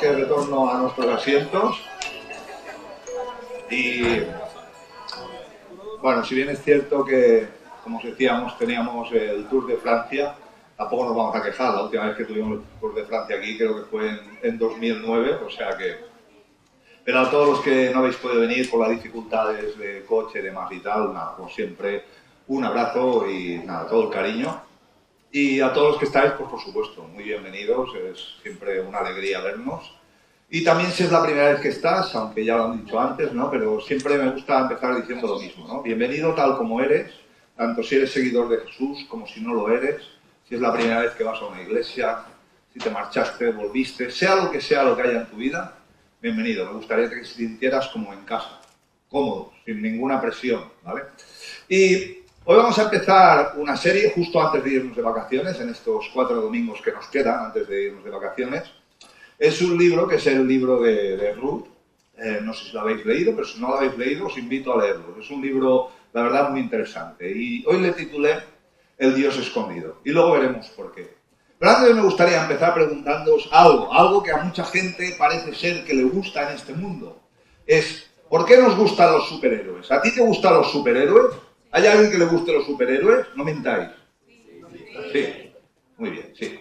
que retorno a nuestros asientos. Y bueno, si bien es cierto que, como os decíamos, teníamos el Tour de Francia, tampoco nos vamos a quejar. La última vez que tuvimos el Tour de Francia aquí creo que fue en 2009, o sea que... Pero a todos los que no habéis podido venir por las dificultades de coche, demás y tal, nada, como siempre, un abrazo y nada, todo el cariño. Y a todos los que estáis, pues por supuesto, muy bienvenidos, es siempre una alegría vernos. Y también si es la primera vez que estás, aunque ya lo han dicho antes, ¿no? Pero siempre me gusta empezar diciendo lo mismo, ¿no? Bienvenido tal como eres, tanto si eres seguidor de Jesús como si no lo eres, si es la primera vez que vas a una iglesia, si te marchaste, volviste, sea lo que haya en tu vida, bienvenido. Me gustaría que te sintieras como en casa, cómodo, sin ninguna presión, ¿vale? Y hoy vamos a empezar una serie justo antes de irnos de vacaciones, en estos 4 domingos que nos quedan antes de irnos de vacaciones. Es un libro que es el libro de Ruth. No sé si lo habéis leído, pero si no lo habéis leído os invito a leerlo. Es un libro, la verdad, muy interesante. Y hoy le titulé El Dios escondido. Y luego veremos por qué. Pero antes me gustaría empezar preguntándoos algo que a mucha gente parece ser que le gusta en este mundo. Es, ¿por qué nos gustan los superhéroes? ¿A ti te gustan los superhéroes? ¿Hay alguien que le guste los superhéroes? No mintáis. Sí, muy bien, sí.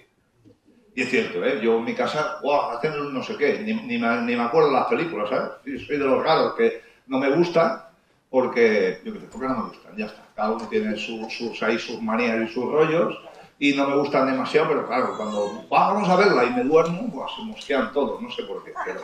Y es cierto, ¿eh? Yo en mi casa, hacen un no sé qué, ni me acuerdo de las películas, ¿sabes? Sí, soy de los raros que no me gustan porque, yo qué sé, porque no me gustan, ya está. Cada uno tiene sus manías y sus rollos y no me gustan demasiado, pero claro, cuando vamos a verla y me duermo, pues se mosquean todos, no sé por qué. Pero,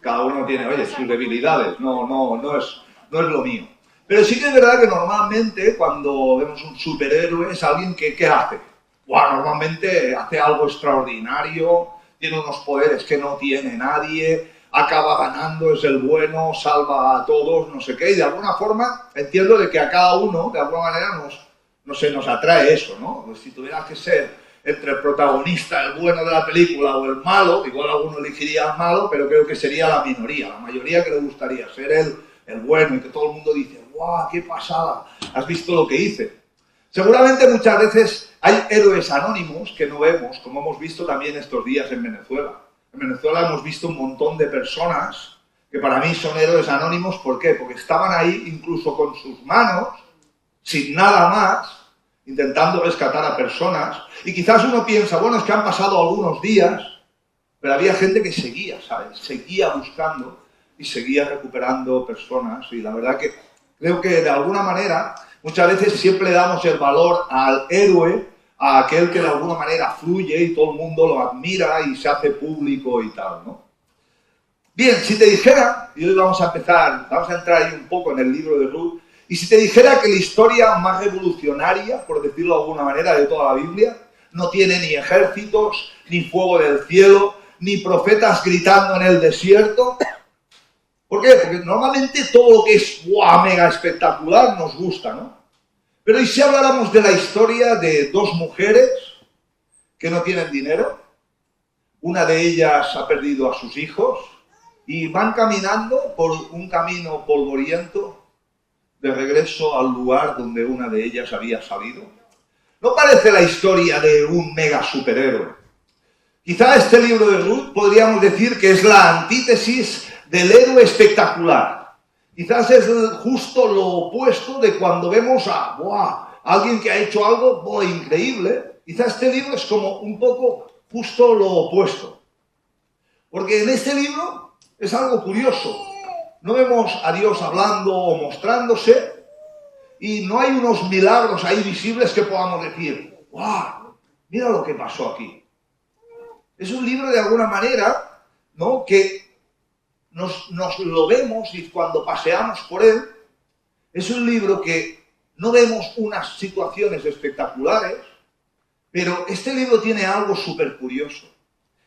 cada uno tiene, oye, sus debilidades, no es lo mío. Pero sí que es verdad que normalmente cuando vemos un superhéroe es alguien que, ¿qué hace? Normalmente hace algo extraordinario, tiene unos poderes que no tiene nadie, acaba ganando, es el bueno, salva a todos, no sé qué, y de alguna forma entiendo de que a cada uno, de alguna manera, nos atrae eso, ¿no? Pues si tuvieras que ser entre el protagonista, el bueno de la película o el malo, igual alguno elegiría al malo, pero creo que sería la minoría, la mayoría que le gustaría ser el bueno y que todo el mundo dice, ¡guau, qué pasada! ¿Has visto lo que hice? Seguramente muchas veces hay héroes anónimos que no vemos, como hemos visto también estos días en Venezuela. En Venezuela hemos visto un montón de personas que para mí son héroes anónimos. ¿Por qué? Porque estaban ahí incluso con sus manos, sin nada más, intentando rescatar a personas. Y quizás uno piensa, bueno, es que han pasado algunos días, pero había gente que seguía, ¿sabes? Seguía buscando y seguía recuperando personas. Y la verdad que creo que de alguna manera... Muchas veces siempre damos el valor al héroe, a aquel que de alguna manera fluye y todo el mundo lo admira y se hace público y tal, ¿no? Bien, si te dijera, y hoy vamos a entrar ahí un poco en el libro de Ruth, y si te dijera que la historia más revolucionaria, por decirlo de alguna manera, de toda la Biblia, no tiene ni ejércitos, ni fuego del cielo, ni profetas gritando en el desierto... ¿Por qué? Porque normalmente todo lo que es mega espectacular nos gusta, ¿no? Pero ¿y si habláramos de la historia de 2 mujeres que no tienen dinero? Una de ellas ha perdido a sus hijos y van caminando por un camino polvoriento de regreso al lugar donde una de ellas había salido. ¿No parece la historia de un mega superhéroe? Quizá este libro de Ruth podríamos decir que es la antítesis del héroe espectacular. Quizás es justo lo opuesto de cuando vemos a alguien que ha hecho algo increíble. Quizás este libro es como un poco justo lo opuesto. Porque en este libro es algo curioso. No vemos a Dios hablando o mostrándose y no hay unos milagros ahí visibles que podamos decir, ¡guau! Mira lo que pasó aquí. Es un libro de alguna manera, ¿no?, que nos lo vemos y cuando paseamos por él, es un libro que no vemos unas situaciones espectaculares, pero este libro tiene algo súper curioso.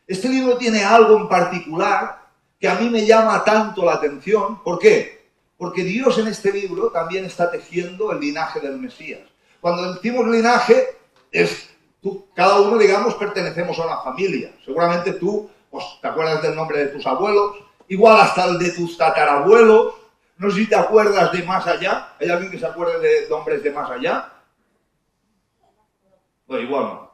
Este libro tiene algo en particular que a mí me llama tanto la atención. ¿Por qué? Porque Dios en este libro también está tejiendo el linaje del Mesías. Cuando decimos linaje, cada uno, digamos, pertenecemos a una familia. Seguramente tú te acuerdas del nombre de tus abuelos, igual hasta el de tus tatarabuelos. No sé si te acuerdas de más allá. ¿Hay alguien que se acuerde de nombres de más allá? Pues igual no.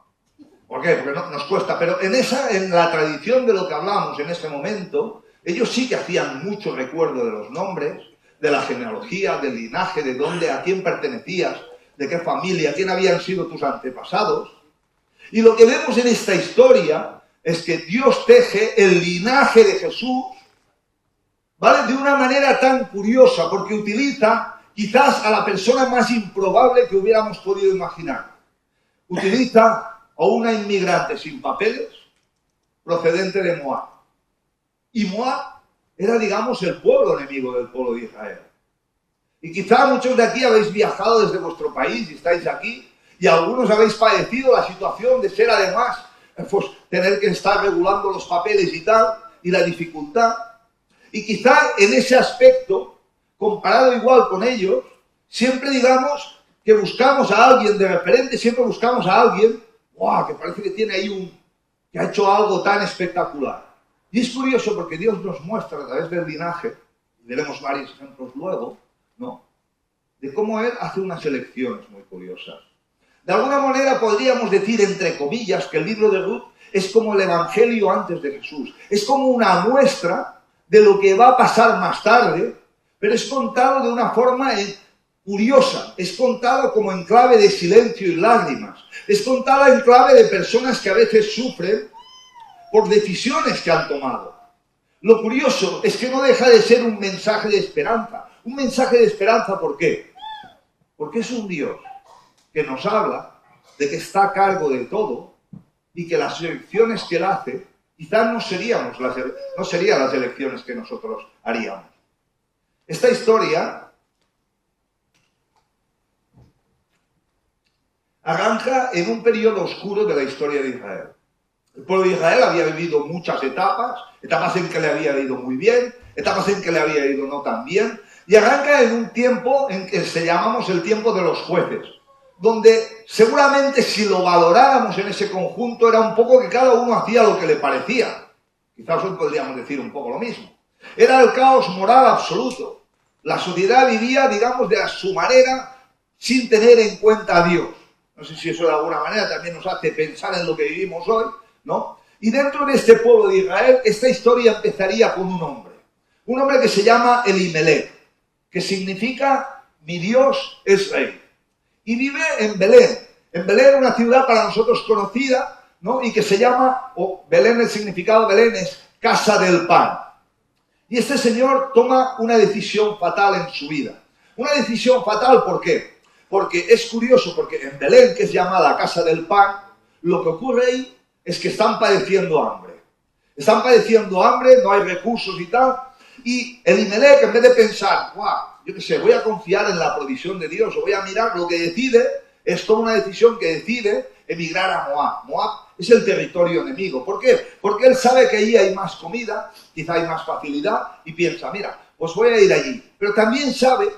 ¿Por qué? Porque nos cuesta. Pero en la tradición de lo que hablamos en ese momento, ellos sí que hacían mucho recuerdo de los nombres, de la genealogía, del linaje, de dónde, a quién pertenecías, de qué familia, quién habían sido tus antepasados. Y lo que vemos en esta historia es que Dios teje el linaje de Jesús, ¿vale? De una manera tan curiosa, porque utiliza quizás a la persona más improbable que hubiéramos podido imaginar. Utiliza a una inmigrante sin papeles, procedente de Moab. Y Moab era, digamos, el pueblo enemigo del pueblo de Israel. Y quizá muchos de aquí habéis viajado desde vuestro país y estáis aquí, y algunos habéis padecido la situación de ser además, pues tener que estar regulando los papeles y tal, y la dificultad. Y quizá en ese aspecto, comparado igual con ellos, siempre digamos que buscamos a alguien de referente, siempre buscamos a alguien, ¡wow!, que parece que tiene ahí que ha hecho algo tan espectacular. Y es curioso porque Dios nos muestra a través del linaje, y veremos varios ejemplos luego, ¿no?, de cómo Él hace unas elecciones muy curiosas. De alguna manera podríamos decir, entre comillas, que el libro de Ruth es como el Evangelio antes de Jesús. Es como una muestra de lo que va a pasar más tarde, pero es contado de una forma curiosa. Es contado como en clave de silencio y lágrimas. Es contado en clave de personas que a veces sufren por decisiones que han tomado. Lo curioso es que no deja de ser un mensaje de esperanza. Un mensaje de esperanza, ¿por qué? Porque es un Dios que nos habla de que está a cargo de todo y que las elecciones que Él hace quizás no serían las elecciones que nosotros haríamos. Esta historia arranca en un periodo oscuro de la historia de Israel. El pueblo de Israel había vivido muchas etapas en que le había ido muy bien, etapas en que le había ido no tan bien, y arranca en un tiempo en que se llamamos el tiempo de los jueces, donde seguramente si lo valoráramos en ese conjunto era un poco que cada uno hacía lo que le parecía. Quizás hoy podríamos decir un poco lo mismo. Era el caos moral absoluto. La sociedad vivía, digamos, de a su manera, sin tener en cuenta a Dios. No sé si eso de alguna manera también nos hace pensar en lo que vivimos hoy, ¿no? Y dentro de este pueblo de Israel, esta historia empezaría con un hombre que se llama Elimelech, que significa mi Dios es rey. Y vive en Belén. En Belén, una ciudad para nosotros conocida, ¿no?, y que se llama, Belén, el significado de Belén es casa del pan. Y este señor toma una decisión fatal en su vida. Una decisión fatal, ¿por qué? Porque es curioso, porque en Belén, que es llamada casa del pan, lo que ocurre ahí es que están padeciendo hambre. Están padeciendo hambre, no hay recursos y tal. Y Elimelech, en vez de pensar, yo qué sé, voy a confiar en la provisión de Dios, o voy a mirar, lo que decide es tomar una decisión que decide emigrar a Moab. Moab es el territorio enemigo. ¿Por qué? Porque él sabe que allí hay más comida, quizá hay más facilidad, y piensa, mira, pues voy a ir allí. Pero también sabe,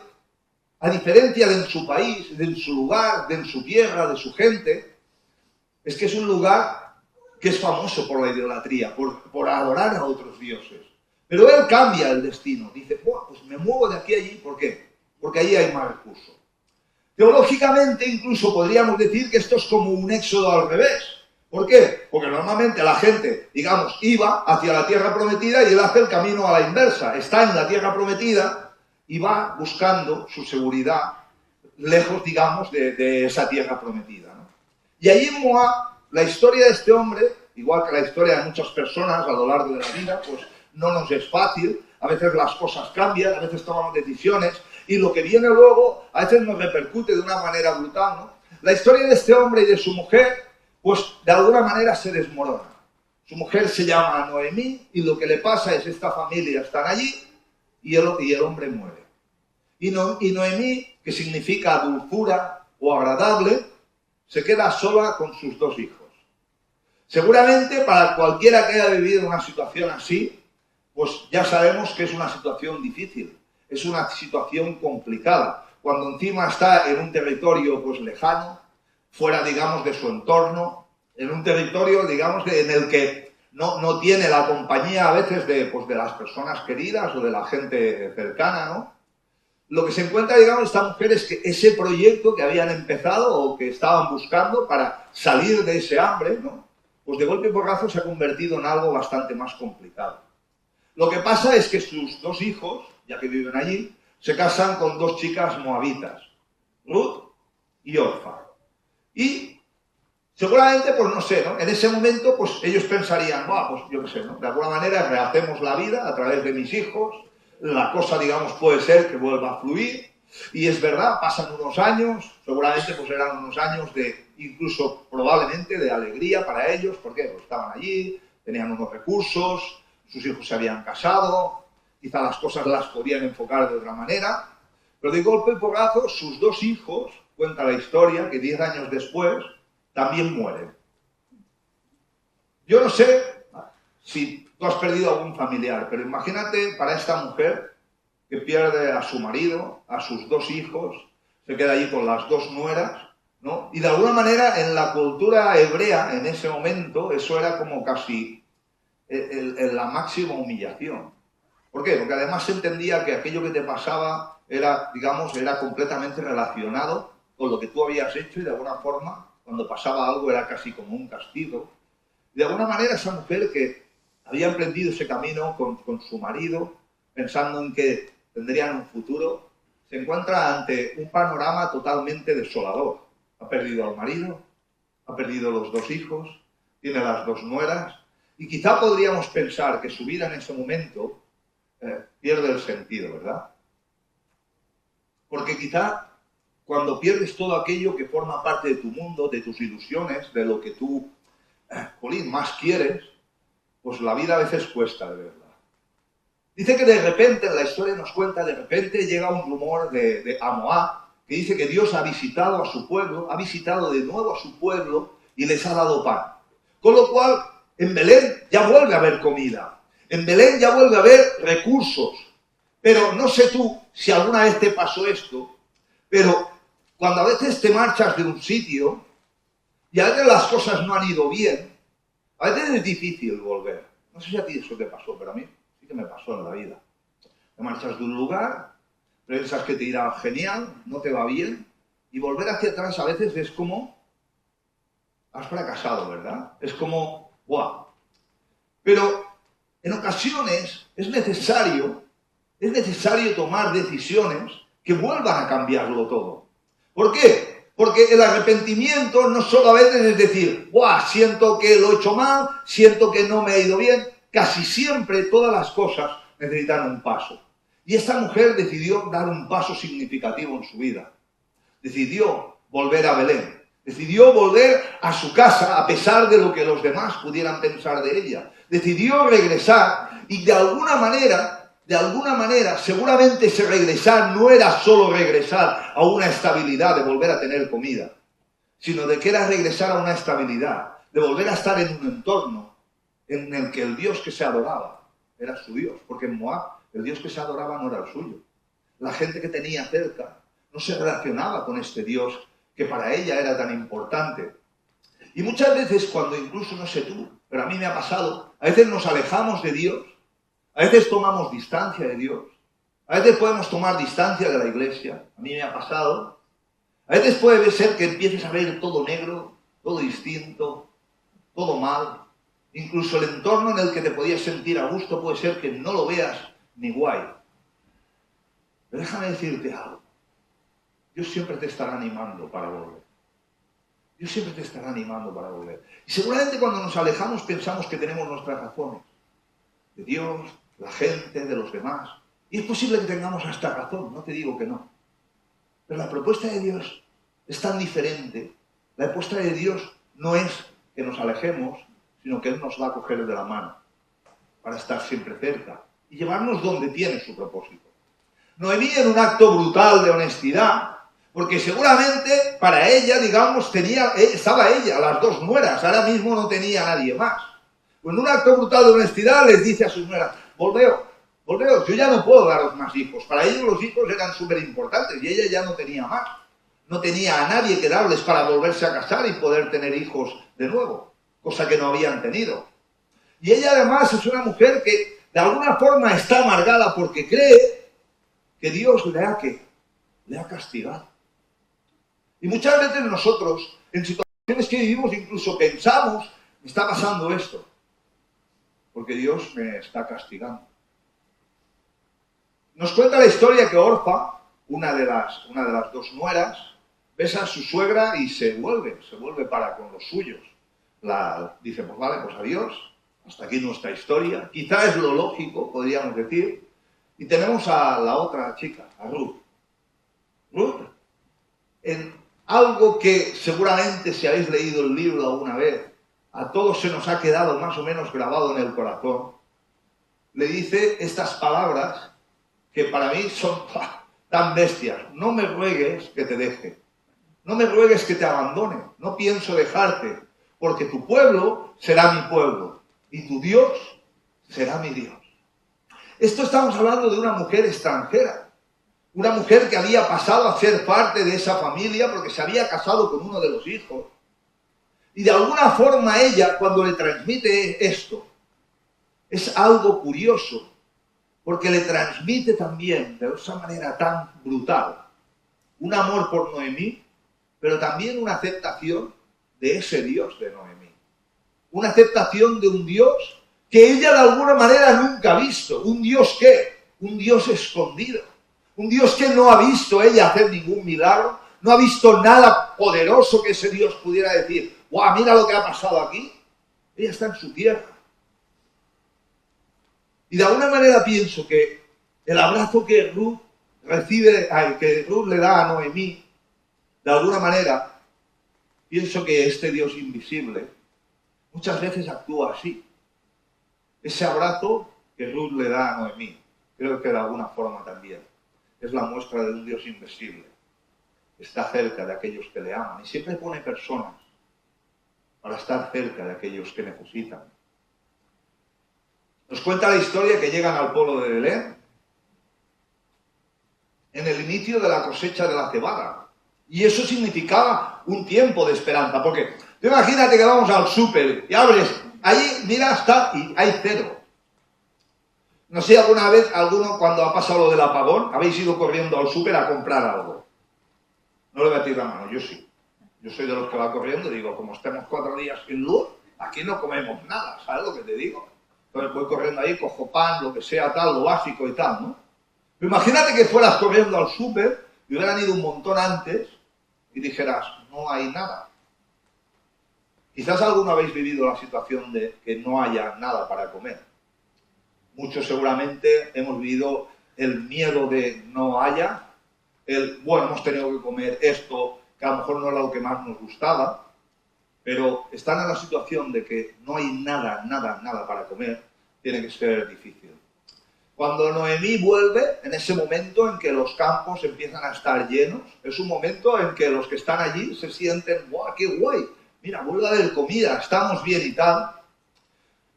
a diferencia de en su país, de en su lugar, de en su tierra, de su gente, es que es un lugar que es famoso por la idolatría, por adorar a otros dioses. Pero él cambia el destino. Dice, pues me muevo de aquí a allí. ¿Por qué? Porque allí hay más recursos. Teológicamente, incluso podríamos decir que esto es como un éxodo al revés. ¿Por qué? Porque normalmente la gente, digamos, iba hacia la tierra prometida y él hace el camino a la inversa. Está en la tierra prometida y va buscando su seguridad lejos, digamos, de esa tierra prometida, ¿no? Y allí en Moab, la historia de este hombre, igual que la historia de muchas personas a lo largo de la vida, pues no nos es fácil, a veces las cosas cambian, a veces tomamos decisiones, y lo que viene luego a veces nos repercute de una manera brutal, ¿no? La historia de este hombre y de su mujer, pues de alguna manera se desmorona. Su mujer se llama Noemí, y lo que le pasa es esta familia están allí, y el hombre muere. Y Noemí, que significa dulzura o agradable, se queda sola con sus dos hijos. Seguramente para cualquiera que haya vivido una situación así, pues ya sabemos que es una situación difícil, es una situación complicada, cuando encima está en un territorio pues lejano, fuera, digamos, de su entorno, en un territorio, digamos, en el que no tiene la compañía a veces de las personas queridas o de la gente cercana, ¿no? Lo que se encuentra, digamos, esta mujer es que ese proyecto que habían empezado o que estaban buscando para salir de ese hambre, ¿no?, pues de golpe y porrazo se ha convertido en algo bastante más complicado. Lo que pasa es que sus dos hijos, ya que viven allí, se casan con dos chicas moabitas, Ruth y Orfa. Y seguramente, pues no sé, ¿no? En ese momento, pues ellos pensarían, pues yo qué sé, ¿no? De alguna manera rehacemos la vida a través de mis hijos, la cosa, digamos, puede ser que vuelva a fluir. Y es verdad, pasan unos años, seguramente pues eran unos años de, incluso probablemente, de alegría para ellos, porque pues, estaban allí, tenían unos recursos, sus hijos se habían casado, quizá las cosas las podían enfocar de otra manera, pero de golpe y porrazo sus dos hijos, cuenta la historia, que 10 años después también mueren. Yo no sé si tú has perdido algún familiar, pero imagínate para esta mujer que pierde a su marido, a sus dos hijos, se queda allí con las dos nueras, ¿no? Y de alguna manera en la cultura hebrea, en ese momento, eso era como casi la máxima humillación. ¿Por qué? Porque además se entendía que aquello que te pasaba era, digamos, era completamente relacionado con lo que tú habías hecho y de alguna forma, cuando pasaba algo, era casi como un castigo. De alguna manera esa mujer que había emprendido ese camino con su marido, pensando en que tendrían un futuro, se encuentra ante un panorama totalmente desolador. Ha perdido al marido, ha perdido los dos hijos, tiene las dos nueras, y quizá podríamos pensar que su vida en ese momento pierde el sentido, ¿verdad? Porque quizá cuando pierdes todo aquello que forma parte de tu mundo, de tus ilusiones, de lo que tú, más quieres, pues la vida a veces cuesta de verdad. Dice que de repente, en la historia nos cuenta, de repente llega un rumor de Moab, que dice que Dios ha visitado a su pueblo, ha visitado de nuevo a su pueblo y les ha dado pan. Con lo cual, en Belén ya vuelve a haber comida, en Belén ya vuelve a haber recursos. Pero no sé tú si alguna vez te pasó esto, pero cuando a veces te marchas de un sitio y a veces las cosas no han ido bien, a veces es difícil volver. No sé si a ti eso te pasó, pero a mí sí que me pasó en la vida. Te marchas de un lugar, piensas que te irá genial, no te va bien, y volver hacia atrás a veces es como, has fracasado, ¿verdad? Es como, ¡guau! Pero en ocasiones es necesario tomar decisiones que vuelvan a cambiarlo todo. ¿Por qué? Porque el arrepentimiento no solo a veces es decir, ¡buah! Siento que lo he hecho mal, siento que no me ha ido bien. Casi siempre todas las cosas necesitan un paso. Y esta mujer decidió dar un paso significativo en su vida. Decidió volver a Belén. Decidió volver a su casa a pesar de lo que los demás pudieran pensar de ella. Decidió regresar y de alguna manera, seguramente ese regresar no era solo regresar a una estabilidad de volver a tener comida, sino de que era regresar a una estabilidad, de volver a estar en un entorno en el que el Dios que se adoraba era su Dios, porque en Moab el Dios que se adoraba no era el suyo. La gente que tenía cerca no se relacionaba con este Dios que para ella era tan importante. Y muchas veces cuando incluso, no sé tú, pero a mí me ha pasado, a veces nos alejamos de Dios, a veces tomamos distancia de Dios, a veces podemos tomar distancia de la iglesia, a mí me ha pasado, a veces puede ser que empieces a ver todo negro, todo distinto, todo mal, incluso el entorno en el que te podías sentir a gusto puede ser que no lo veas ni guay. Pero déjame decirte algo, Dios siempre te estará animando para volver. Dios siempre te estará animando para volver. Y seguramente cuando nos alejamos pensamos que tenemos nuestras razones. De Dios, la gente, de los demás. Y es posible que tengamos hasta razón, no te digo que no. Pero la propuesta de Dios es tan diferente. La propuesta de Dios no es que nos alejemos, sino que Él nos va a coger de la mano para estar siempre cerca y llevarnos donde tiene su propósito. Noemí, en un acto brutal de honestidad, porque seguramente para ella, digamos, estaba ella, las dos nueras, ahora mismo no tenía nadie más. Pues en un acto brutal de honestidad les dice a sus nueras, volveos, yo ya no puedo daros más hijos. Para ellos los hijos eran súper importantes y ella ya no tenía más. No tenía a nadie que darles para volverse a casar y poder tener hijos de nuevo, cosa que no habían tenido. Y ella además es una mujer que de alguna forma está amargada porque cree que Dios le ha castigado. Y muchas veces nosotros, en situaciones que vivimos, incluso pensamos está pasando esto, porque Dios me está castigando. Nos cuenta la historia que Orfa, una de las dos nueras, besa a su suegra y se vuelve para con los suyos. Dice, pues vale, pues adiós, hasta aquí nuestra historia. Quizá es lo lógico, podríamos decir. Y tenemos a la otra chica, a Ruth. Ruth, en algo que seguramente si habéis leído el libro alguna vez, a todos se nos ha quedado más o menos grabado en el corazón, le dice estas palabras que para mí son tan bestias. No me ruegues que te deje. No me ruegues que te abandone. No pienso dejarte, porque tu pueblo será mi pueblo y tu Dios será mi Dios. Esto estamos hablando de una mujer extranjera. Una mujer que había pasado a ser parte de esa familia porque se había casado con uno de los hijos. Y de alguna forma ella, cuando le transmite esto, es algo curioso, porque le transmite también, de esa manera tan brutal, un amor por Noemí, pero también una aceptación de ese Dios de Noemí. Una aceptación de un Dios que ella de alguna manera nunca ha visto. ¿Un Dios qué? Un Dios escondido. Un Dios que no ha visto ella hacer ningún milagro, no ha visto nada poderoso que ese Dios pudiera decir, ¡guau, mira lo que ha pasado aquí! Ella está en su tierra. Y de alguna manera pienso que el abrazo que Ruth que Ruth le da a Noemí, de alguna manera, pienso que este Dios invisible muchas veces actúa así. Ese abrazo que Ruth le da a Noemí, creo que de alguna forma también es la muestra de un Dios invisible. Está cerca de aquellos que le aman y siempre pone personas para estar cerca de aquellos que necesitan. Nos cuenta la historia que llegan al pueblo de Belén en el inicio de la cosecha de la cebada. Y eso significaba un tiempo de esperanza, porque tú imagínate que vamos al súper y abres, ahí mira está y hay cero. No sé, alguna vez, alguno cuando ha pasado lo del apagón, habéis ido corriendo al súper a comprar algo. No le voy a tirar la mano, yo sí. Yo soy de los que va corriendo y digo, como estemos 4 días sin luz, aquí no comemos nada, ¿sabes lo que te digo? Entonces voy corriendo ahí, cojo pan, lo que sea, tal, lo básico y tal, ¿no? Pero imagínate que fueras corriendo al súper y hubieran ido un montón antes y dijeras, no hay nada. Quizás alguno habéis vivido la situación de que no haya nada para comer. Muchos seguramente hemos vivido el miedo de no haya, bueno, hemos tenido que comer esto, que a lo mejor no era lo que más nos gustaba, pero están en la situación de que no hay nada para comer, tiene que ser difícil. Cuando Noemí vuelve, en ese momento en que los campos empiezan a estar llenos, es un momento en que los que están allí se sienten, ¡guau, qué guay! Mira, vuelve a haber comida, estamos bien y tal.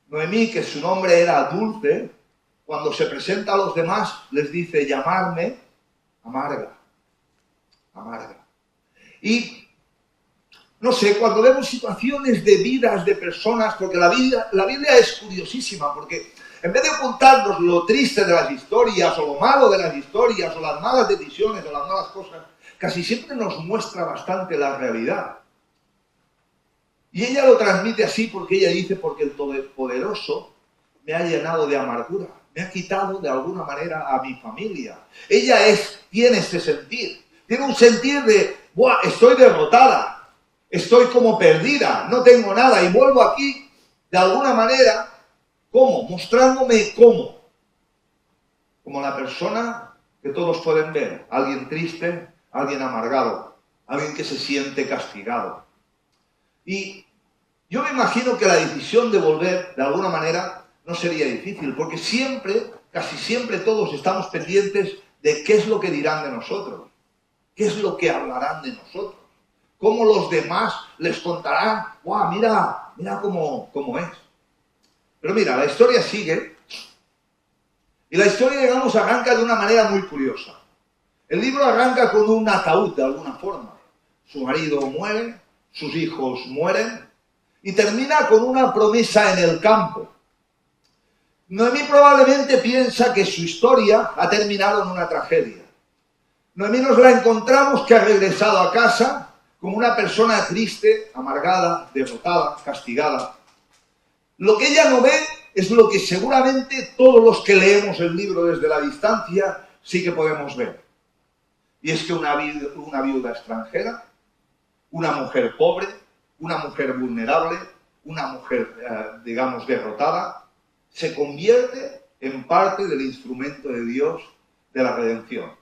Noemí, que su nombre era Dulce, cuando se presenta a los demás, les dice, llamarme amarga. Amarga. Y, no sé, cuando vemos situaciones de vidas de personas, porque la Biblia es curiosísima, porque en vez de contarnos lo triste de las historias, o lo malo de las historias, o las malas decisiones, o las malas cosas, casi siempre nos muestra bastante la realidad. Y ella lo transmite así porque ella dice, porque el Todopoderoso me ha llenado de amargura, me ha quitado de alguna manera a mi familia. Ella tiene ese sentir, tiene un sentir de, ¡buah, estoy derrotada! Estoy como perdida, no tengo nada y vuelvo aquí de alguna manera, ¿cómo? Mostrándome cómo. Como la persona que todos pueden ver, alguien triste, alguien amargado, alguien que se siente castigado. Y yo me imagino que la decisión de volver, de alguna manera, no sería difícil, porque siempre, casi siempre todos estamos pendientes de qué es lo que dirán de nosotros, qué es lo que hablarán de nosotros, cómo los demás les contarán, ¡guau, mira cómo es! Pero mira, la historia sigue, y la historia, digamos, arranca de una manera muy curiosa. El libro arranca con un ataúd, de alguna forma. Su marido muere, sus hijos mueren, y termina con una promesa en el campo. Noemí probablemente piensa que su historia ha terminado en una tragedia. Noemí nos la encontramos que ha regresado a casa como una persona triste, amargada, derrotada, castigada. Lo que ella no ve es lo que seguramente todos los que leemos el libro desde la distancia sí que podemos ver. Y es que una viuda extranjera, una mujer pobre, una mujer vulnerable, una mujer, digamos, derrotada, se convierte en parte del instrumento de Dios de la redención.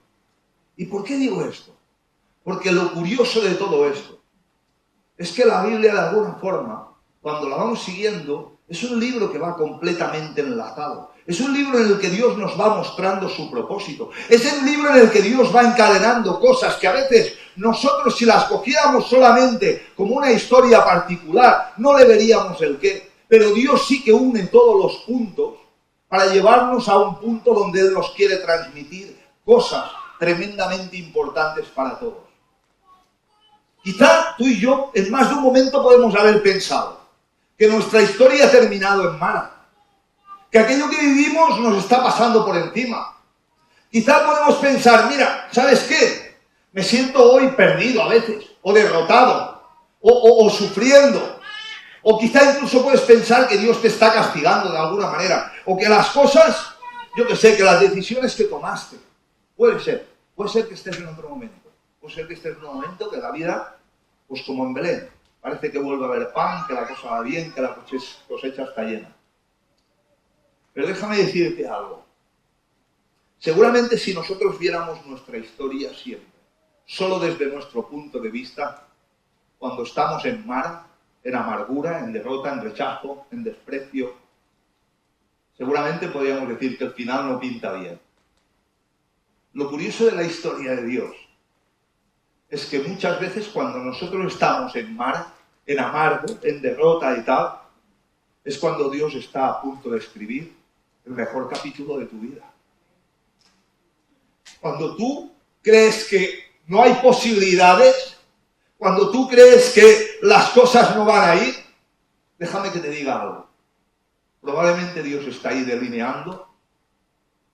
¿Y por qué digo esto? Porque lo curioso de todo esto es que la Biblia, de alguna forma, cuando la vamos siguiendo, es un libro que va completamente enlazado. Es un libro en el que Dios nos va mostrando su propósito. Es un libro en el que Dios va encadenando cosas que a veces nosotros, si las cogiéramos solamente como una historia particular, no le veríamos el qué. Pero Dios sí que une todos los puntos para llevarnos a un punto donde Él nos quiere transmitir cosas tremendamente importantes para todos. Quizá tú y yo en más de un momento podemos haber pensado que nuestra historia ha terminado en Mara, que aquello que vivimos nos está pasando por encima. Quizá podemos pensar, mira, ¿sabes qué? Me siento hoy perdido a veces, o derrotado, o sufriendo. O quizá incluso puedes pensar que Dios te está castigando de alguna manera, o que las cosas, yo que sé, que las decisiones que tomaste, puede ser que estés en otro momento, puede ser que estés en un momento que la vida, pues como en Belén, parece que vuelve a haber pan, que la cosa va bien, que la cosecha está llena. Pero déjame decirte algo. Seguramente si nosotros viéramos nuestra historia siempre, solo desde nuestro punto de vista, cuando estamos en Mara, en amargura, en derrota, en rechazo, en desprecio, seguramente podríamos decir que el final no pinta bien. Lo curioso de la historia de Dios es que muchas veces cuando nosotros estamos en Mara, en amargo, en derrota y tal, es cuando Dios está a punto de escribir el mejor capítulo de tu vida. Cuando tú crees que no hay posibilidades, cuando tú crees que las cosas no van a ir, déjame que te diga algo. Probablemente Dios está ahí delineando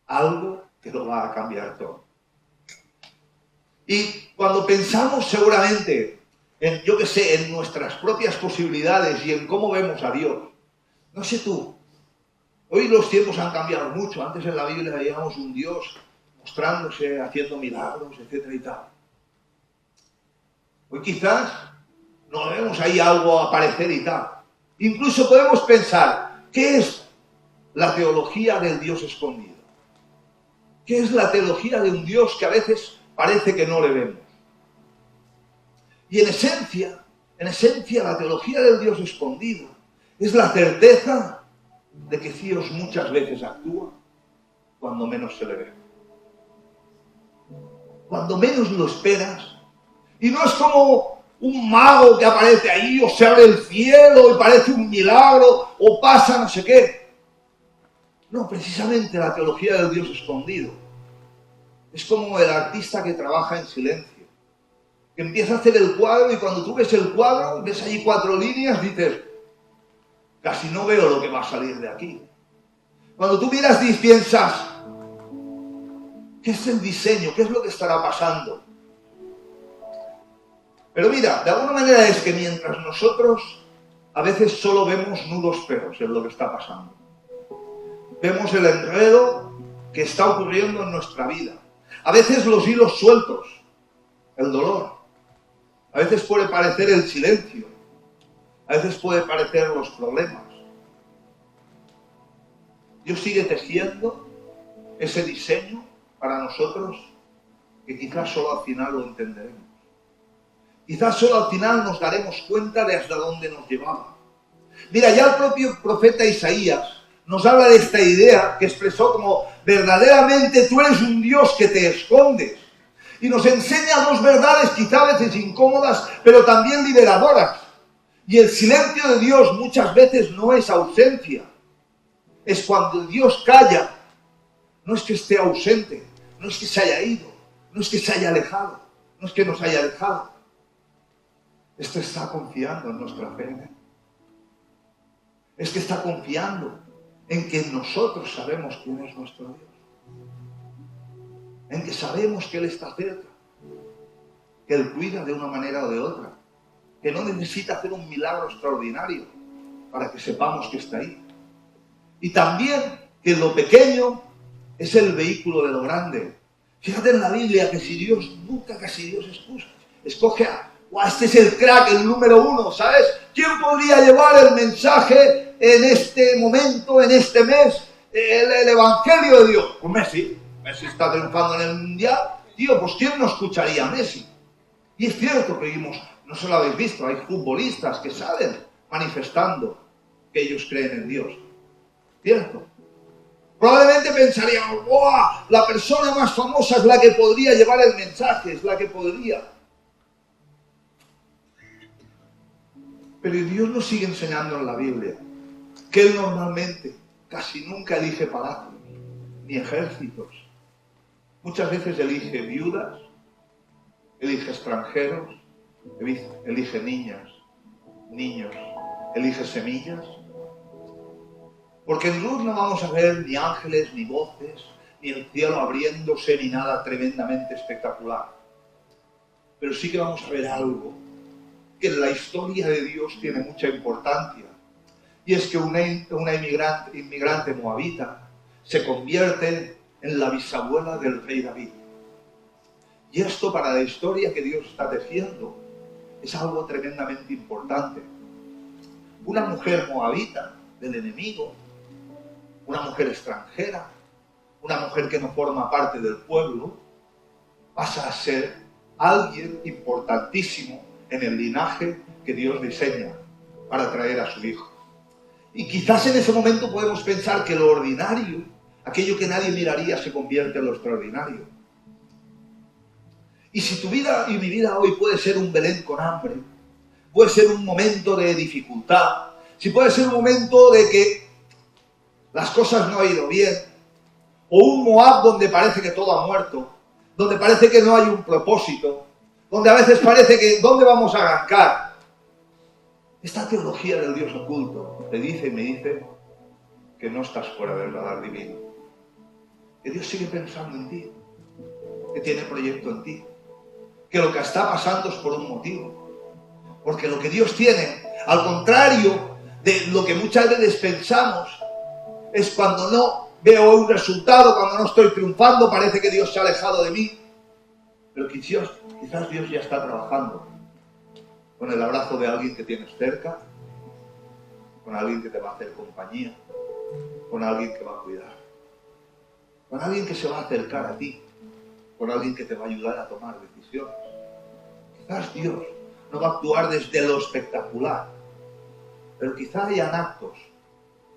algo que lo va a cambiar todo. Y cuando pensamos seguramente en, yo que sé, en nuestras propias posibilidades y en cómo vemos a Dios, no sé tú, hoy los tiempos han cambiado mucho. Antes en la Biblia veíamos un Dios mostrándose, haciendo milagros, etcétera y tal. Hoy quizás no vemos ahí algo aparecer y tal. Incluso podemos pensar, ¿qué es la teología del Dios escondido? ¿Qué es la teología de un Dios que a veces parece que no le vemos? Y en esencia, la teología del Dios escondido es la certeza de que Dios muchas veces actúa cuando menos se le ve. Cuando menos lo esperas. Y no es como un mago que aparece ahí o se abre el cielo y parece un milagro o pasa no sé qué. No, precisamente la teología del Dios escondido es como el artista que trabaja en silencio, que empieza a hacer el cuadro y cuando tú ves el cuadro, ves allí 4 líneas, dices, casi no veo lo que va a salir de aquí. Cuando tú miras y piensas, ¿qué es el diseño? ¿Qué es lo que estará pasando? Pero mira, de alguna manera es que mientras nosotros a veces solo vemos nudos peros en lo que está pasando. Vemos el enredo que está ocurriendo en nuestra vida. A veces los hilos sueltos, el dolor. A veces puede parecer el silencio. A veces puede parecer los problemas. Dios sigue tejiendo ese diseño para nosotros que quizás solo al final lo entenderemos. Quizás solo al final nos daremos cuenta de hasta dónde nos llevaba. Mira, ya el propio profeta Isaías nos habla de esta idea que expresó como verdaderamente tú eres un Dios que te escondes. Y nos enseña 2 verdades quizá a veces incómodas, pero también liberadoras. Y el silencio de Dios muchas veces no es ausencia. Es cuando Dios calla. No es que esté ausente, no es que se haya ido, no es que se haya alejado, no es que nos haya dejado. Esto está confiando en nuestra fe. Es que está confiando en que nosotros sabemos quién es nuestro Dios. En que sabemos que Él está cerca. Que Él cuida de una manera o de otra. Que no necesita hacer un milagro extraordinario para que sepamos que está ahí. Y también que lo pequeño es el vehículo de lo grande. Fíjate en la Biblia que si Dios, nunca casi Dios escoge a, este es el crack, el número uno, ¿sabes? ¿Quién podría llevar el mensaje en este momento, en este mes, el Evangelio de Dios? Pues Messi. Messi está triunfando en el Mundial. Tío, pues ¿quién no escucharía a Messi? Y es cierto que vimos, no se lo habéis visto, hay futbolistas que salen manifestando que ellos creen en Dios. ¿Cierto? Probablemente pensaríamos, ¡wow! La persona más famosa es la que podría llevar el mensaje, es la que podría. Pero Dios nos sigue enseñando en la Biblia que Él normalmente casi nunca elige palacios, ni ejércitos. Muchas veces elige viudas, elige extranjeros, elige niñas, niños, elige semillas. Porque en Ruth no vamos a ver ni ángeles, ni voces, ni el cielo abriéndose, ni nada tremendamente espectacular. Pero sí que vamos a ver algo que en la historia de Dios tiene mucha importancia. Y es que una inmigrante moabita se convierte en la bisabuela del rey David. Y esto para la historia que Dios está tejiendo es algo tremendamente importante. Una mujer moabita del enemigo, una mujer extranjera, una mujer que no forma parte del pueblo, pasa a ser alguien importantísimo en el linaje que Dios diseña para traer a su hijo. Y quizás en ese momento podemos pensar que lo ordinario, aquello que nadie miraría, se convierte en lo extraordinario. Y si tu vida y mi vida hoy puede ser un Belén con hambre, puede ser un momento de dificultad, si puede ser un momento de que las cosas no han ido bien, o un Moab donde parece que todo ha muerto, donde parece que no hay un propósito, donde a veces parece que ¿dónde vamos a arrancar? Esta teología del Dios oculto te dice y me dice que no estás fuera del radar divino, que Dios sigue pensando en ti, que tiene proyecto en ti, que lo que está pasando es por un motivo, porque lo que Dios tiene, al contrario de lo que muchas veces pensamos, es cuando no veo un resultado, cuando no estoy triunfando, parece que Dios se ha alejado de mí. Pero quizás Dios ya está trabajando con el abrazo de alguien que tienes cerca, con alguien que te va a hacer compañía, con alguien que va a cuidar, con alguien que se va a acercar a ti, con alguien que te va a ayudar a tomar decisiones. Quizás Dios no va a actuar desde lo espectacular, pero quizás hayan actos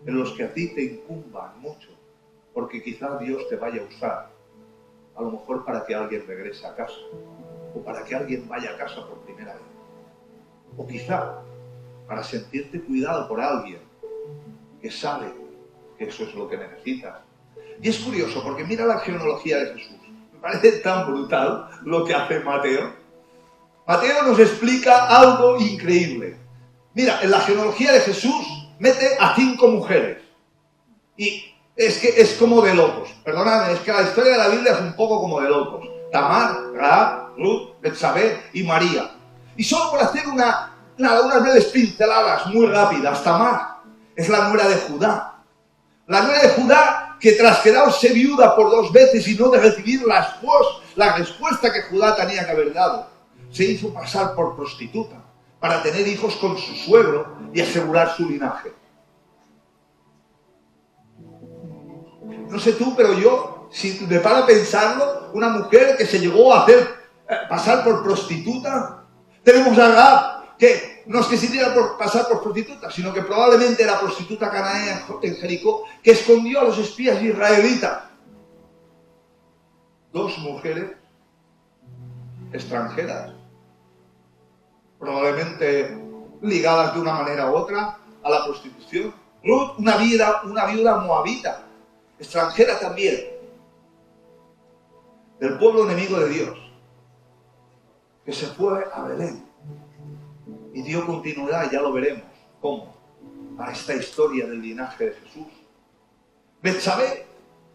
en los que a ti te incumban mucho, porque quizás Dios te vaya a usar, a lo mejor para que alguien regrese a casa, o para que alguien vaya a casa por primera vez, o quizá para sentirte cuidado por alguien que sabe que eso es lo que necesitas. Y es curioso, porque mira la genealogía de Jesús. Me parece tan brutal lo que hace Mateo. Mateo nos explica algo increíble. Mira, en la genealogía de Jesús mete a 5 mujeres. Y es que es como de locos. Perdóname, es que la historia de la Biblia es un poco como de locos. Tamar, Rahab, Ruth, Betsabé y María. Y solo por hacer unas breves pinceladas muy rápidas, Tamar es la nuera de Judá. La nuera de Judá que tras quedarse viuda por 2 veces y no de recibir la respuesta que Judá tenía que haber dado, se hizo pasar por prostituta para tener hijos con su suegro y asegurar su linaje. No sé tú, pero yo, si me paro a pensarlo, una mujer que se llegó a hacer pasar por prostituta. Tenemos a Rahab, que no es que se hiciera pasar por prostituta, sino que probablemente era prostituta cananea en Jericó, que escondió a los espías israelitas. 2 mujeres extranjeras, probablemente ligadas de una manera u otra a la prostitución. Ruth, una viuda moabita, extranjera también, del pueblo enemigo de Dios, que se fue a Belén y dio continuidad, ya lo veremos cómo, a esta historia del linaje de Jesús. Betsabé,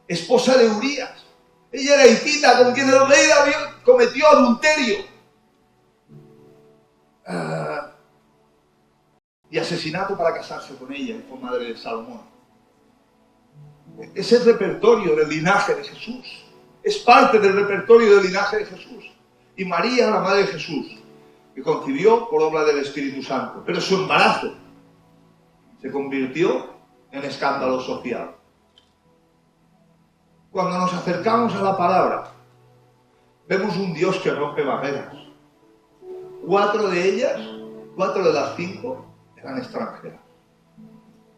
esposa de Urías, ella era hitita, con quien el rey David cometió adulterio. y asesinato para casarse con ella y fue madre de Salomón. Es el repertorio del linaje de Jesús. Es parte del repertorio del linaje de Jesús. Y María, la madre de Jesús, que concibió por obra del Espíritu Santo. Pero su embarazo se convirtió en escándalo social. Cuando nos acercamos a la palabra, vemos un Dios que rompe barreras. 4 de las 5 eran extranjeras.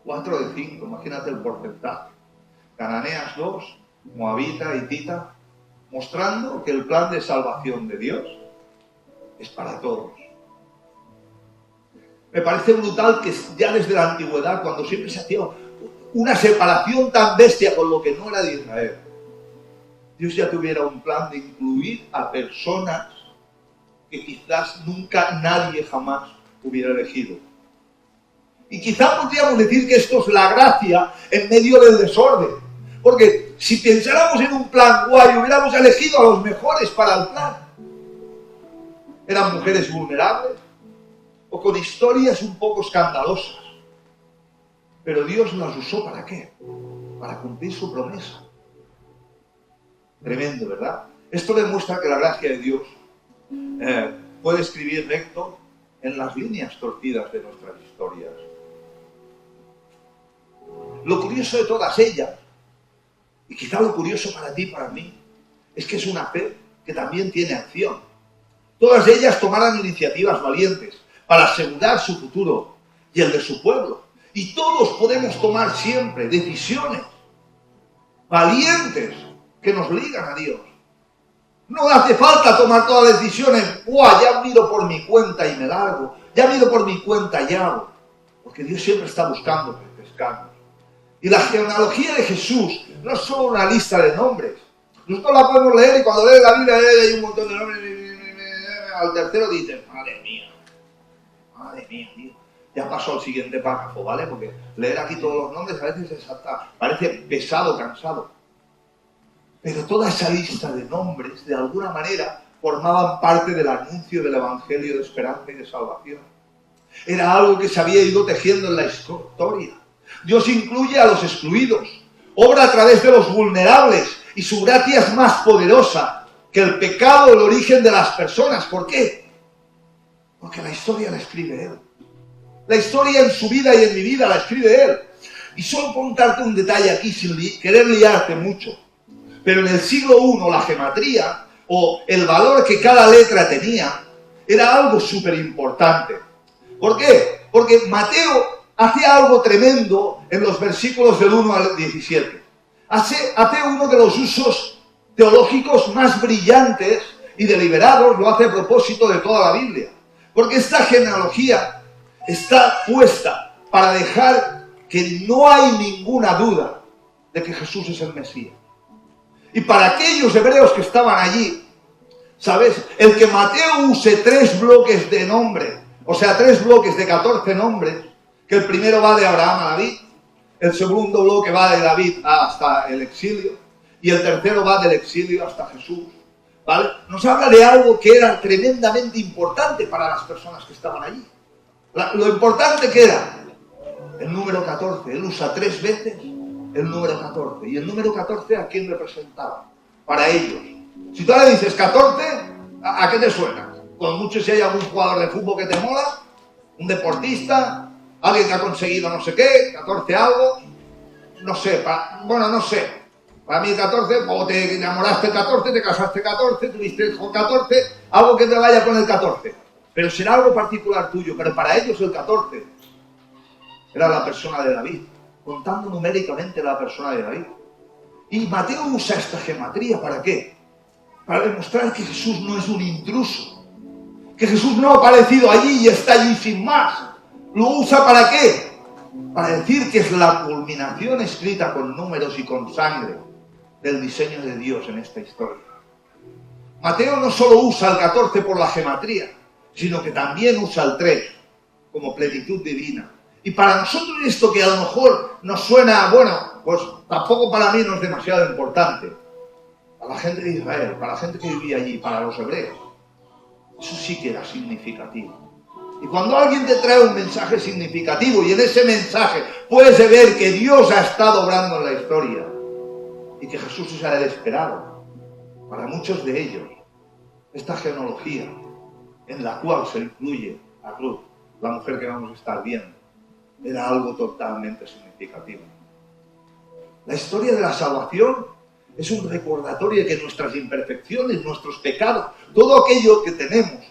4 de 5, imagínate el porcentaje. Cananeas 2, Moabita, Hitita, mostrando que el plan de salvación de Dios es para todos. Me parece brutal que ya desde la antigüedad, cuando siempre se hacía una separación tan bestia con lo que no era de Israel, Dios ya tuviera un plan de incluir a personas que quizás nunca nadie jamás hubiera elegido. Y quizás podríamos decir que esto es la gracia en medio del desorden. Porque si pensáramos en un plan guay, hubiéramos elegido a los mejores para el plan. Eran mujeres vulnerables o con historias un poco escandalosas. Pero Dios las usó ¿para qué? Para cumplir su promesa. Tremendo, ¿verdad? Esto demuestra que la gracia de Dios puede escribir recto en las líneas torcidas de nuestras historias. Lo curioso de todas ellas, y quizá lo curioso para ti y para mí, es que es una fe que también tiene acción. Todas ellas tomaron iniciativas valientes para asegurar su futuro y el de su pueblo. Y todos podemos tomar siempre decisiones valientes que nos ligan a Dios. No hace falta tomar todas las decisiones. Ya miro por mi cuenta y me largo. Ya miro por mi cuenta y hago. Porque Dios siempre está buscando pescarnos. Y la genealogía de Jesús no es solo una lista de nombres. Nosotros la podemos leer y cuando lees la Biblia hay un montón de nombres. Al tercero dices, madre mía, tío. Ya pasó al siguiente párrafo, ¿vale? Porque leer aquí todos los nombres a veces parece pesado, cansado. Pero toda esa lista de nombres, de alguna manera, formaban parte del anuncio del Evangelio de esperanza y de salvación. Era algo que se había ido tejiendo en la historia. Dios incluye a los excluidos, obra a través de los vulnerables, y su gracia es más poderosa que el pecado, el origen de las personas. ¿Por qué? Porque la historia la escribe Él. La historia en su vida y en mi vida la escribe Él. Y solo contarte un detalle aquí sin querer liarte mucho. Pero en el siglo I la gematría, o el valor que cada letra tenía, era algo súper importante. ¿Por qué? Porque Mateo hace algo tremendo en los versículos del 1 al 17. Hace uno de los usos teológicos más brillantes y deliberados, lo hace a propósito de toda la Biblia. Porque esta genealogía está puesta para dejar que no hay ninguna duda de que Jesús es el Mesías. Y para aquellos hebreos que estaban allí, ¿sabes? El que Mateo use 3 bloques de nombre, o sea, 3 bloques de 14 nombres, que el primero va de Abraham a David, el segundo bloque va de David hasta el exilio, y el tercero va del exilio hasta Jesús, ¿vale? Nos habla de algo que era tremendamente importante para las personas que estaban allí. Lo importante que era el número 14. Él usa 3 veces el número 14. ¿Y el número 14 a quién representaba? Para ellos. Si tú le dices 14, ¿a qué te suena? Con mucho si hay algún jugador de fútbol que te mola, un deportista, alguien que ha conseguido no sé qué, 14 algo, no sé, no sé. Para mí 14, o te enamoraste 14, te casaste 14, tuviste hijo 14, algo que te vaya con el 14. Pero será algo particular tuyo, pero para ellos el 14 era la persona de David, contando numéricamente la persona de David. Y Mateo usa esta gematría, ¿para qué? Para demostrar que Jesús no es un intruso, que Jesús no ha aparecido allí y está allí sin más. ¿Lo usa para qué? Para decir que es la culminación escrita con números y con sangre del diseño de Dios en esta historia. Mateo no solo usa el 14 por la gematría, sino que también usa el 3 como plenitud divina. Y para nosotros esto que a lo mejor nos suena, pues tampoco para mí no es demasiado importante. Para la gente de Israel, para la gente que vivía allí, para los hebreos, eso sí que era significativo. Y cuando alguien te trae un mensaje significativo y en ese mensaje puedes ver que Dios ha estado obrando en la historia y que Jesús es el esperado para muchos de ellos, esta genealogía en la cual se incluye a Ruth, la mujer que vamos a estar viendo, era algo totalmente significativo. La historia de la salvación es un recordatorio de que nuestras imperfecciones, nuestros pecados, todo aquello que tenemos,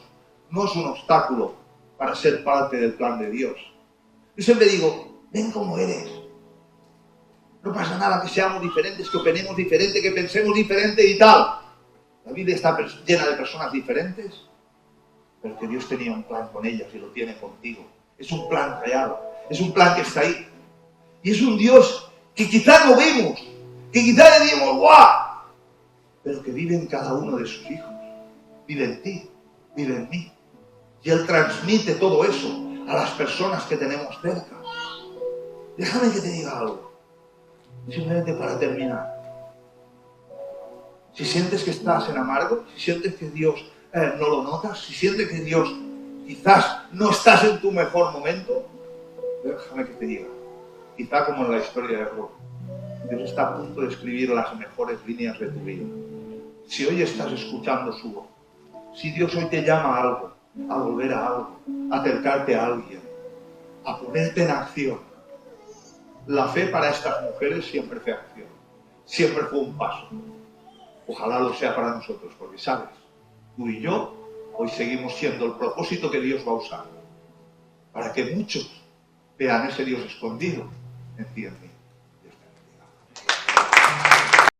no es un obstáculo para ser parte del plan de Dios. Yo siempre digo, ven como eres. No pasa nada que seamos diferentes, que opinemos diferente, que pensemos diferente y tal. La vida está llena de personas diferentes, pero que Dios tenía un plan con ellas y lo tiene contigo. Es un plan real, es un plan que está ahí. Y es un Dios que quizá no vemos, que quizá le digamos, ¡guau! Pero que vive en cada uno de sus hijos. Vive en ti, vive en mí. Y Él transmite todo eso a las personas que tenemos cerca. Déjame que te diga algo, simplemente para terminar. Si sientes que estás en amargo, si sientes que Dios no lo notas, si sientes que Dios quizás no estás en tu mejor momento, déjame que te diga, quizá como en la historia de Ruth, Dios está a punto de escribir las mejores líneas de tu vida. Si hoy estás escuchando su voz, si Dios hoy te llama a algo, a volver a algo, a acercarte a alguien, a ponerte en acción, la fe para estas mujeres siempre fue acción, siempre fue un paso. Ojalá lo sea para nosotros, porque sabes, tú y yo hoy seguimos siendo el propósito que Dios va a usar para que muchos vean ese Dios escondido en ti y en mí.